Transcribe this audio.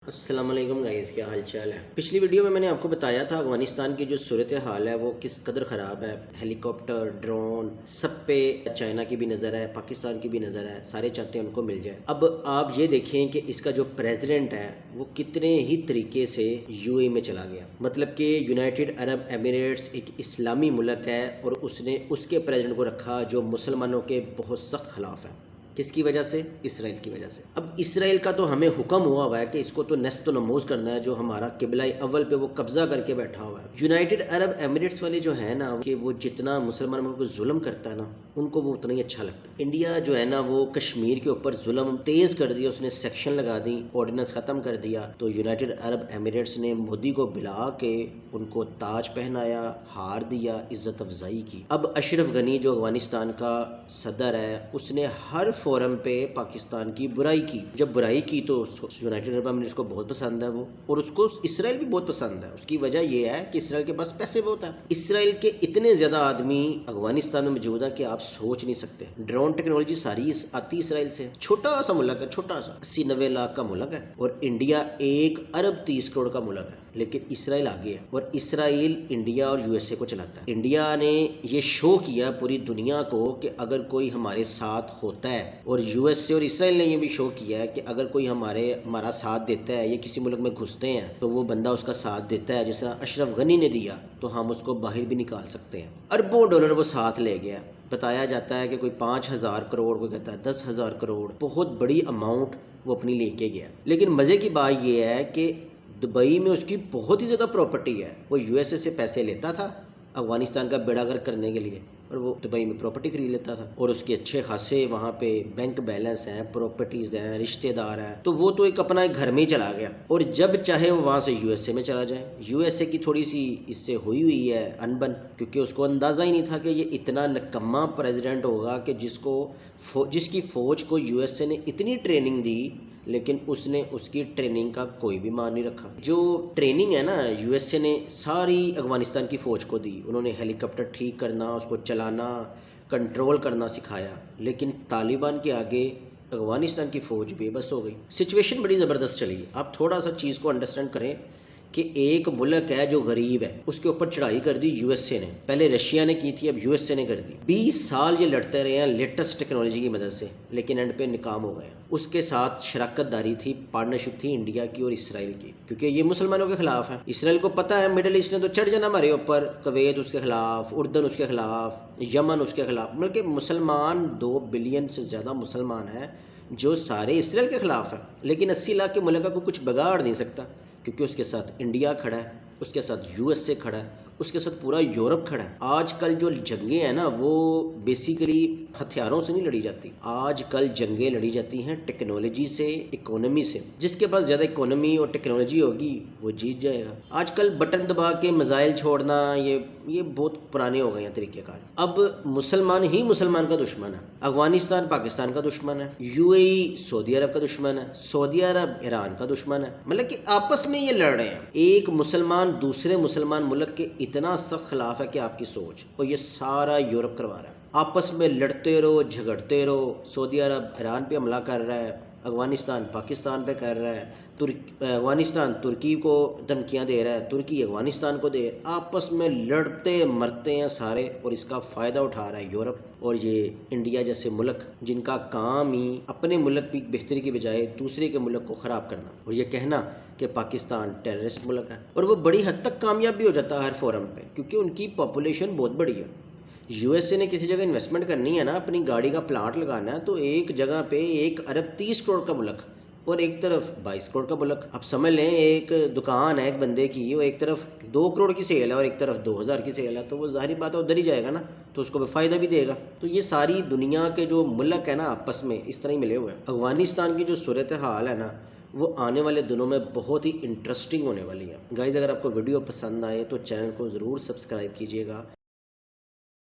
السلام علیکم گائز، کیا حال چال ہے؟ پچھلی ویڈیو میں نے آپ کو بتایا تھا افغانستان کی جو صورتحال ہے وہ کس قدر خراب ہے۔ ہیلی کاپٹر، ڈرون، سب پہ چائنا کی بھی نظر ہے، پاکستان کی بھی نظر ہے، سارے چاہتے ہیں ان کو مل جائے۔ اب آپ یہ دیکھیں کہ اس کا جو پریزیڈنٹ ہے وہ کتنے ہی طریقے سے یو اے میں چلا گیا، مطلب کہ یونائٹڈ عرب ایمریٹس ایک اسلامی ملک ہے اور اس نے اس کے پریزیڈنٹ کو رکھا جو مسلمانوں کے بہت سخت خلاف ہے۔ کس کی وجہ سے؟ اسرائیل کی وجہ سے۔ اب اسرائیل کا تو ہمیں حکم ہوا ہے کہ اس کو تو نیست و نموز کرنا ہے، جو ہمارا قبلہ اول پہ وہ قبضہ کر کے بیٹھا ہوا ہے۔ یونائٹڈ عرب ایمریٹس والے جو ہے نا کہ وہ جتنا مسلمانوں کو ظلم کرتا ہے نا ان کو وہ اتنا ہی اچھا لگتا ہے۔ انڈیا جو ہے نا وہ کشمیر کے اوپر ظلم تیز کر دیا، اس نے سیکشن لگا دی، آرڈیننس ختم کر دیا، تو یونائٹڈ عرب ایمریٹس نے مودی کو بلا کے ان کو تاج پہنایا، ہار دیا، عزت افزائی کی۔ اب اشرف غنی جو افغانستان کا صدر ہے اس نے ہر فورم پہ پاکستان کی برائی کی۔ جب برائی کی تو یونائٹڈ عرب ایمریٹس کو بہت پسند ہے وہ، اور اس کو اسرائیل بھی بہت پسند ہے۔ اس کی وجہ یہ ہے کہ اسرائیل کے پاس پیسے بہت ہیں۔ اسرائیل کے اتنے زیادہ آدمی افغانستان میں موجود ہیں کہ آپ سوچ نہیں سکتے۔ ڈرون ٹیکنالوجی ساری آتی اسرائیل سے۔ چھوٹا سا ملک ہے، چھوٹا سا 80-90 لاکھ کا ملک ہے، اور انڈیا 1 ارب 30 کروڑ کا ملک ہے، لیکن اسرائیل آگے ہے، اور اسرائیل انڈیا اور یو ایس اے کو چلاتا ہے۔ انڈیا نے یہ شو کیا پوری دنیا کو کہ اگر کوئی ہمارے ساتھ ہوتا ہے، اور یو ایس اے اور اسرائیل نے یہ بھی شو کیا ہے کہ اگر کوئی ہمارا ساتھ دیتا ہے، یہ کسی ملک میں گھستے ہیں تو وہ بندہ اس کا ساتھ دیتا ہے، جس طرح اشرف غنی نے دیا، تو ہم اس کو باہر بھی نکال سکتے ہیں۔ اربوں ڈالر وہ ساتھ لے گیا۔ بتایا جاتا ہے کہ کوئی 5,000 کروڑ، کوئی کہتا ہے 10,000 کروڑ، بہت بڑی اماؤنٹ وہ اپنی لے کے گیا۔ لیکن مزے کی بات یہ ہے کہ دبئی میں اس کی بہت ہی زیادہ پراپرٹی ہے۔ وہ یو ایس اے سے پیسے لیتا تھا افغانستان کا بیڑا غرق کرنے کے لیے، اور وہ دبئی میں پراپرٹی خرید لیتا تھا، اور اس کے اچھے خاصے وہاں پہ بینک بیلنس ہیں، پراپرٹیز ہیں، رشتہ دار ہیں، تو وہ تو ایک اپنا ایک گھر میں ہی چلا گیا، اور جب چاہے وہ وہاں سے یو ایس اے میں چلا جائے۔ یو ایس اے کی تھوڑی سی اس سے ہوئی ہے انبن، کیونکہ اس کو اندازہ ہی نہیں تھا کہ یہ اتنا نکما پریزیڈنٹ ہوگا کہ جس کی فوج کو یو ایس اے نے اتنی ٹریننگ دی، لیکن اس نے اس کی ٹریننگ کا کوئی بھی مان نہیں رکھا۔ جو ٹریننگ ہے نا یو ایس اے نے ساری افغانستان کی فوج کو دی، انہوں نے ہیلی کاپٹر ٹھیک کرنا، اس کو چلانا، کنٹرول کرنا سکھایا، لیکن طالبان کے آگے افغانستان کی فوج بے بس ہو گئی۔ سچویشن بڑی زبردست چلی۔ آپ تھوڑا سا چیز کو انڈرسٹینڈ کریں کہ ایک ملک ہے جو غریب ہے، اس کے اوپر چڑھائی کر دی یو ایس اے نے، پہلے رشیا نے کی تھی، اب یو ایس اے نے کر دی۔ 20 سال یہ لڑتے رہے ہیں لیٹسٹ ٹیکنالوجی کی مدد سے، لیکن اینڈ پہ ناکام ہو گئے۔ اس کے ساتھ شراکت داری تھی، پارٹنرشپ تھی انڈیا کی اور اسرائیل کی، کیونکہ یہ مسلمانوں کے خلاف ہے۔ اسرائیل کو پتہ ہے مڈل ایسٹ نے تو چڑھ جانا ہمارے اوپر، کویت اس کے خلاف، اردن اس کے خلاف، یمن اس کے خلاف، بلکہ مسلمان 2 بلین سے زیادہ مسلمان ہیں جو سارے اسرائیل کے خلاف ہیں، لیکن 80 لاکھ کے ملک کو کچھ بگاڑ نہیں سکتا، کیونکہ اس کے ساتھ انڈیا کھڑا ہے، اس کے ساتھ یو ایس اے کھڑا ہے، اس کے ساتھ پورا یورپ کھڑا ہے۔ آج کل جو جنگیں ہیں نا وہ بیسیکلی ہتھیاروں سے نہیں لڑی جاتی، آج کل جنگیں لڑی جاتی ہیں ٹیکنالوجی سے، اکانومی سے۔ جس کے پاس زیادہ اکانومی اور ٹیکنالوجی ہوگی وہ جیت جائے گا۔ آج کل بٹن دبا کے میزائل چھوڑنا یہ بہت پرانے ہو گئے ہیں طریقہ کار۔ اب مسلمان ہی مسلمان کا دشمن ہے، افغانستان پاکستان کا دشمن ہے، یو اے ای سعودی عرب کا دشمن ہے، سعودی عرب ایران کا دشمن ہے، مطلب کہ آپس میں یہ لڑ رہے ہیں۔ ایک مسلمان دوسرے مسلمان ملک کے اتنا سخت خلاف ہے کہ آپ کی سوچ، اور یہ سارا یورپ کروا رہا ہے۔ آپس میں لڑتے رہو، جھگڑتے رہو، سعودی عرب ایران پہ حملہ کر رہا ہے، افغانستان پاکستان پہ کر رہا ہے، افغانستان ترکی کو دھمکیاں دے رہا ہے، ترکی افغانستان کو دے، آپس میں لڑتے مرتے ہیں سارے، اور اس کا فائدہ اٹھا رہا ہے یورپ اور یہ انڈیا جیسے ملک، جن کا کام ہی اپنے ملک کی بہتری کی بجائے دوسرے کے ملک کو خراب کرنا، اور یہ کہنا کہ پاکستان ٹیررسٹ ملک ہے۔ اور وہ بڑی حد تک کامیاب بھی ہو جاتا ہے ہر فورم پہ، کیونکہ ان کی پاپولیشن بہت بڑی ہے۔ یو ایس اے نے کسی جگہ انویسٹمنٹ کرنی ہے نا، اپنی گاڑی کا پلانٹ لگانا ہے، تو ایک جگہ پہ 1 ارب 30 کروڑ کا ملک، اور ایک طرف 22 کروڑ کا ملک۔ اب سمجھ لیں ایک دکان ہے ایک بندے کی، وہ ایک طرف 2 کروڑ کی سیل ہے اور ایک طرف 2,000 کی سیل ہے، تو وہ ظاہری بات ہے ادھر ہی جائے گا نا، تو اس کو بھی فائدہ بھی دے گا۔ تو یہ ساری دنیا کے جو ملک ہے نا آپس میں اس طرح ہی ملے ہوئے ہیں۔ افغانستان کی جو صورتحال ہے نا وہ آنے والے دنوں میں بہت ہی انٹرسٹنگ ہونے والی ہے۔ گائز اگر آپ کو ویڈیو پسند آئے تو چینل کو ضرور سبسکرائب کیجیے گا